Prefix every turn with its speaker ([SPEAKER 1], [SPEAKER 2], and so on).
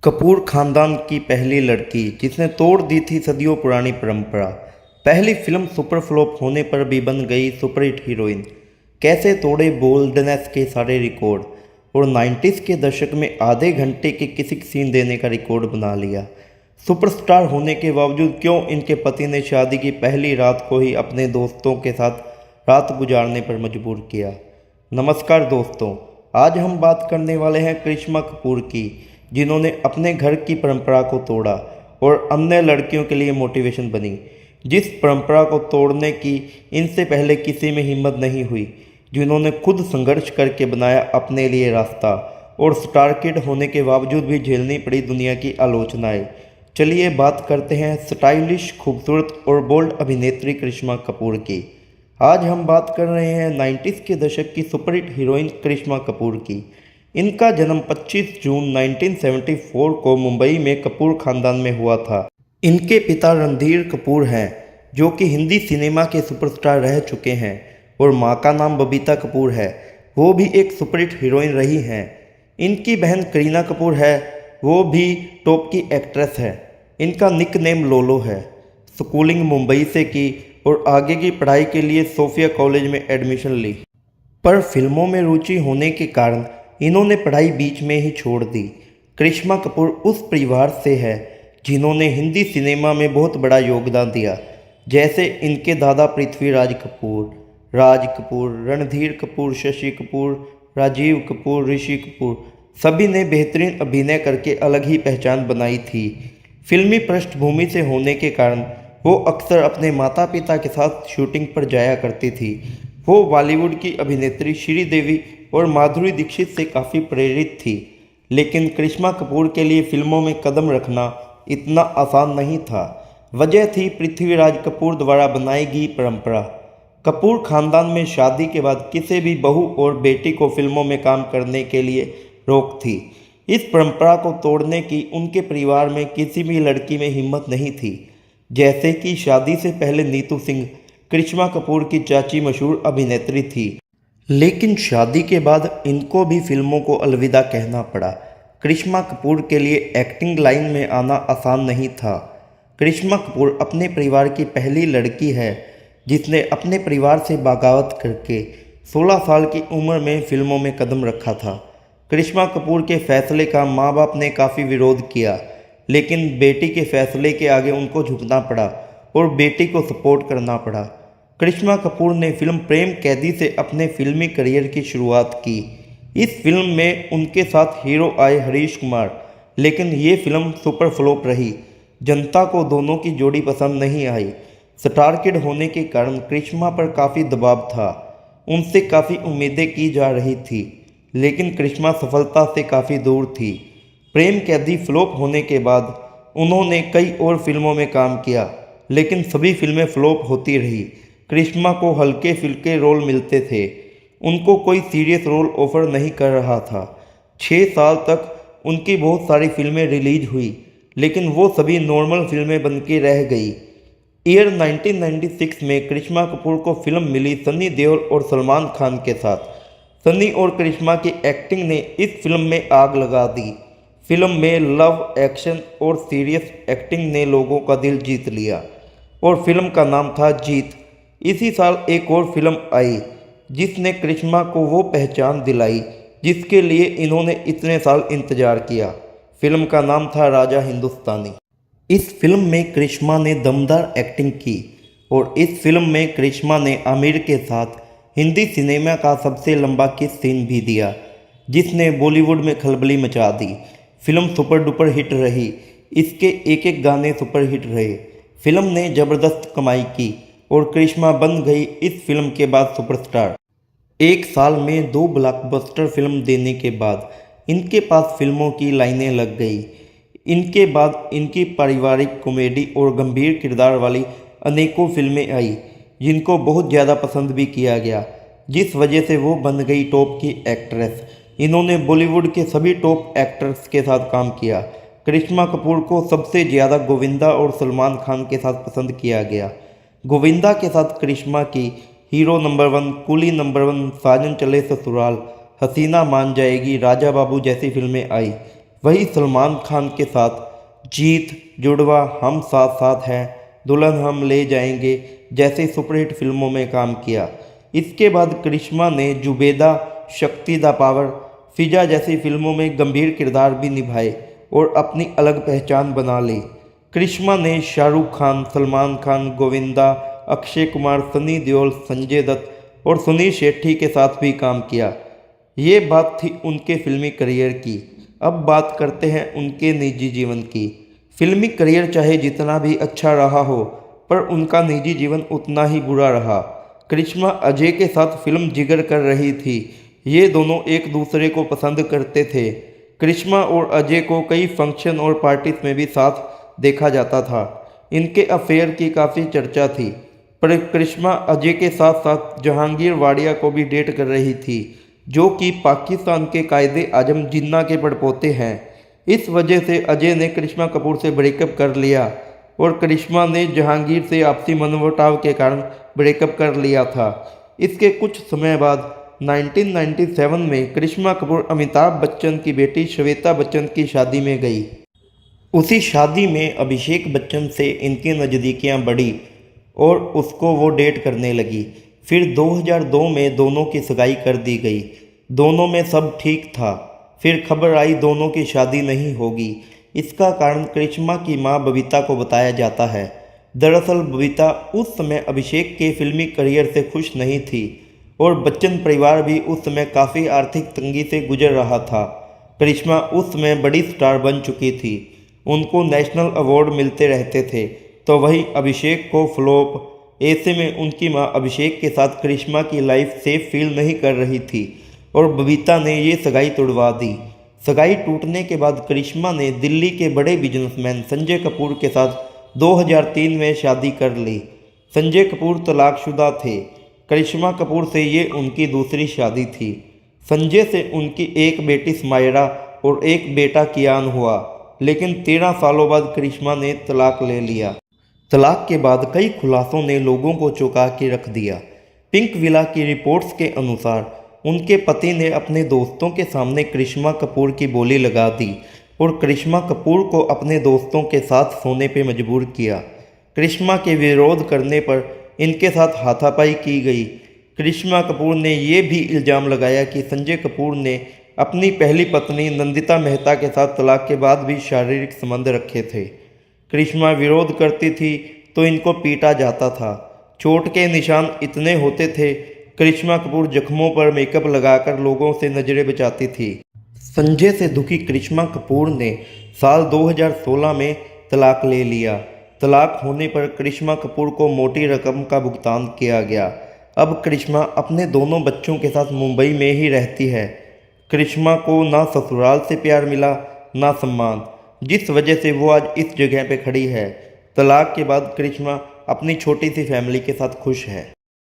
[SPEAKER 1] कपूर खानदान की पहली लड़की जिसने तोड़ दी थी सदियों पुरानी परंपरा। पहली फिल्म सुपर फ्लॉप होने पर भी बन गई सुपरहिट हीरोइन। कैसे तोड़े बोल्डनेस के सारे रिकॉर्ड और 90s के दशक में आधे घंटे के किसी सीन देने का रिकॉर्ड बना लिया। सुपरस्टार होने के बावजूद क्यों इनके पति ने शादी की पहली रात को ही अपने दोस्तों के साथ रात गुजारने पर मजबूर किया। नमस्कार दोस्तों, आज हम बात करने वाले हैं करिश्मा कपूर की, जिन्होंने अपने घर की परंपरा को तोड़ा और अन्य लड़कियों के लिए मोटिवेशन बनी। जिस परंपरा को तोड़ने की इनसे पहले किसी में हिम्मत नहीं हुई, जिन्होंने खुद संघर्ष करके बनाया अपने लिए रास्ता और स्टार किड होने के बावजूद भी झेलनी पड़ी दुनिया की आलोचनाएं। चलिए बात करते हैं स्टाइलिश, खूबसूरत और बोल्ड अभिनेत्री करिश्मा कपूर की। आज हम बात कर रहे हैं 90s के दशक की सुपरहिट हीरोइन करिश्मा कपूर की। इनका जन्म 25 जून 1974 को मुंबई में कपूर खानदान में हुआ था। इनके पिता रणधीर कपूर हैं, जो कि हिंदी सिनेमा के सुपरस्टार रह चुके हैं, और मां का नाम बबीता कपूर है, वो भी एक सुपरहिट हीरोइन रही हैं। इनकी बहन करीना कपूर है, वो भी टॉप की एक्ट्रेस है। इनका निक नेम लोलो है। स्कूलिंग मुंबई से की और आगे की पढ़ाई के लिए सोफिया कॉलेज में एडमिशन ली, पर फिल्मों में रुचि होने के कारण इन्होंने पढ़ाई बीच में ही छोड़ दी। करिश्मा कपूर उस परिवार से है जिन्होंने हिंदी सिनेमा में बहुत बड़ा योगदान दिया, जैसे इनके दादा पृथ्वीराज कपूर, राज कपूर, रणधीर कपूर, शशि कपूर, राजीव कपूर, ऋषि कपूर, सभी ने बेहतरीन अभिनय करके अलग ही पहचान बनाई थी। फिल्मी पृष्ठभूमि से होने के कारण वो अक्सर अपने माता पिता के साथ शूटिंग पर जाया करती थी। वो बॉलीवुड की अभिनेत्री श्रीदेवी और माधुरी दीक्षित से काफ़ी प्रेरित थी, लेकिन करिश्मा कपूर के लिए फिल्मों में कदम रखना इतना आसान नहीं था। वजह थी पृथ्वीराज कपूर द्वारा बनाई गई परंपरा। कपूर खानदान में शादी के बाद किसी भी बहू और बेटी को फिल्मों में काम करने के लिए रोक थी। इस परंपरा को तोड़ने की उनके परिवार में किसी भी लड़की में हिम्मत नहीं थी। जैसे कि शादी से पहले नीतू सिंह, करिश्मा कपूर की चाची, मशहूर अभिनेत्री थी, लेकिन शादी के बाद इनको भी फिल्मों को अलविदा कहना पड़ा। करिश्मा कपूर के लिए एक्टिंग लाइन में आना आसान नहीं था। करिश्मा कपूर अपने परिवार की पहली लड़की है जिसने अपने परिवार से बगावत करके 16 साल की उम्र में फिल्मों में कदम रखा था। करिश्मा कपूर के फैसले का माँ बाप ने काफ़ी विरोध किया, लेकिन बेटी के फैसले के आगे उनको झुकना पड़ा और बेटी को सपोर्ट करना पड़ा। करिश्मा कपूर ने फिल्म प्रेम कैदी से अपने फिल्मी करियर की शुरुआत की। इस फिल्म में उनके साथ हीरो आए हरीश कुमार, लेकिन ये फिल्म सुपर फ्लॉप रही। जनता को दोनों की जोड़ी पसंद नहीं आई। स्टार किड होने के कारण करिश्मा पर काफ़ी दबाव था। उनसे काफ़ी उम्मीदें की जा रही थी, लेकिन करिश्मा सफलता से काफ़ी दूर थी। प्रेम कैदी फ्लॉप होने के बाद उन्होंने कई और फिल्मों में काम किया, लेकिन सभी फिल्में फ्लॉप होती रही। करिश्मा को हल्के फुल्के रोल मिलते थे, उनको कोई सीरियस रोल ऑफर नहीं कर रहा था। 6 साल तक उनकी बहुत सारी फिल्में रिलीज हुई, लेकिन वो सभी नॉर्मल फिल्में बन के रह गई। ईयर 1996 में करिश्मा कपूर को फिल्म मिली सनी देओल और सलमान खान के साथ। सनी और करिश्मा की एक्टिंग ने इस फिल्म में आग लगा दी। फिल्म में लव, एक्शन और सीरियस एक्टिंग ने लोगों का दिल जीत लिया और फिल्म का नाम था जीत। इसी साल एक और फिल्म आई जिसने करिश्मा को वो पहचान दिलाई जिसके लिए इन्होंने इतने साल इंतजार किया। फिल्म का नाम था राजा हिंदुस्तानी। इस फिल्म में करिश्मा ने दमदार एक्टिंग की और इस फिल्म में करिश्मा ने आमिर के साथ हिंदी सिनेमा का सबसे लंबा किस सीन भी दिया, जिसने बॉलीवुड में खलबली मचा दी। फिल्म सुपर डुपर हिट रही, इसके एक एक गाने सुपर हिट रहे। फिल्म ने ज़बरदस्त कमाई की और करिश्मा बन गई इस फिल्म के बाद सुपरस्टार। एक साल में 2 ब्लॉकबस्टर फिल्म देने के बाद इनके पास फिल्मों की लाइनें लग गई। इनके बाद इनकी पारिवारिक कॉमेडी और गंभीर किरदार वाली अनेकों फिल्में आई, जिनको बहुत ज़्यादा पसंद भी किया गया, जिस वजह से वो बन गई टॉप की एक्ट्रेस। इन्होंने बॉलीवुड के सभी टॉप एक्टर्स के साथ काम किया। करिश्मा कपूर को सबसे ज़्यादा गोविंदा और सलमान खान के साथ पसंद किया गया। गोविंदा के साथ करिश्मा की हीरो नंबर 1, कुली नंबर 1, साजन चले ससुराल, हसीना मान जाएगी, राजा बाबू जैसी फिल्में आई। वही सलमान खान के साथ जीत, जुड़वा, हम साथ साथ हैं, दुल्हन हम ले जाएंगे जैसे सुपरहिट फिल्मों में काम किया। इसके बाद करिश्मा ने जुबेदा, शक्ति द पावर, फिजा जैसी फिल्मों में गंभीर किरदार भी निभाए और अपनी अलग पहचान बना ली। करिश्मा ने शाहरुख खान, सलमान खान, गोविंदा, अक्षय कुमार, सनी देओल, संजय दत्त और सुनील शेट्टी के साथ भी काम किया। ये बात थी उनके फिल्मी करियर की। अब बात करते हैं उनके निजी जीवन की। फिल्मी करियर चाहे जितना भी अच्छा रहा हो, पर उनका निजी जीवन उतना ही बुरा रहा। करिश्मा अजय के साथ फिल्म जिगर कर रही थी। ये दोनों एक दूसरे को पसंद करते थे। करिश्मा और अजय को कई फंक्शन और पार्टीज में भी साथ देखा जाता था। इनके अफेयर की काफ़ी चर्चा थी, पर करिश्मा अजय के साथ साथ जहांगीर वाडिया को भी डेट कर रही थी, जो कि पाकिस्तान के कायदे आजम जिन्ना के बड़पोते हैं। इस वजह से अजय ने करिश्मा कपूर से ब्रेकअप कर लिया और करिश्मा ने जहांगीर से आपसी मनमुटाव के कारण ब्रेकअप कर लिया था। इसके कुछ समय बाद 1997 में करिश्मा कपूर अमिताभ बच्चन की बेटी श्वेता बच्चन की शादी में गई। उसी शादी में अभिषेक बच्चन से इनकी नज़दीकियां बढ़ी और उसको वो डेट करने लगी। फिर 2002 में दोनों की सगाई कर दी गई। दोनों में सब ठीक था। फिर खबर आई दोनों की शादी नहीं होगी। इसका कारण करिश्मा की मां बबीता को बताया जाता है। दरअसल बबीता उस समय अभिषेक के फिल्मी करियर से खुश नहीं थी और बच्चन परिवार भी उस समय काफ़ी आर्थिक तंगी से गुजर रहा था। करिश्मा उस समय बड़ी स्टार बन चुकी थी। उनको नेशनल अवार्ड मिलते रहते थे, तो वही अभिषेक को फ्लॉप। ऐसे में उनकी मां अभिषेक के साथ करिश्मा की लाइफ सेफ फील नहीं कर रही थी और बबीता ने ये सगाई तोड़वा दी। सगाई टूटने के बाद करिश्मा ने दिल्ली के बड़े बिजनेसमैन संजय कपूर के साथ 2003 में शादी कर ली। संजय कपूर तलाकशुदा थे। करिश्मा कपूर से ये उनकी दूसरी शादी थी। संजय से उनकी एक बेटी स्मायरा और एक बेटा कियान हुआ, लेकिन 13 सालों बाद करिश्मा ने तलाक ले लिया। तलाक के बाद कई खुलासों ने लोगों को चौंका के रख दिया। पिंक विला की रिपोर्ट्स के अनुसार उनके पति ने अपने दोस्तों के सामने करिश्मा कपूर की बोली लगा दी और करिश्मा कपूर को अपने दोस्तों के साथ सोने पर मजबूर किया। करिश्मा के विरोध करने पर इनके साथ हाथापाई की गई। करिश्मा कपूर ने यह भी इल्ज़ाम लगाया कि संजय कपूर ने अपनी पहली पत्नी नंदिता मेहता के साथ तलाक के बाद भी शारीरिक संबंध रखे थे। करिश्मा विरोध करती थी तो इनको पीटा जाता था। चोट के निशान इतने होते थे, करिश्मा कपूर जख्मों पर मेकअप लगाकर लोगों से नज़रें बचाती थी। संजय से दुखी करिश्मा कपूर ने साल 2016 में तलाक ले लिया। तलाक होने पर करिश्मा कपूर को मोटी रकम का भुगतान किया गया। अब करिश्मा अपने दोनों बच्चों के साथ मुंबई में ही रहती है। करिश्मा को ना ससुराल से प्यार मिला ना सम्मान, जिस वजह से वो आज इस जगह पे खड़ी है। तलाक के बाद करिश्मा अपनी छोटी सी फैमिली के साथ खुश है।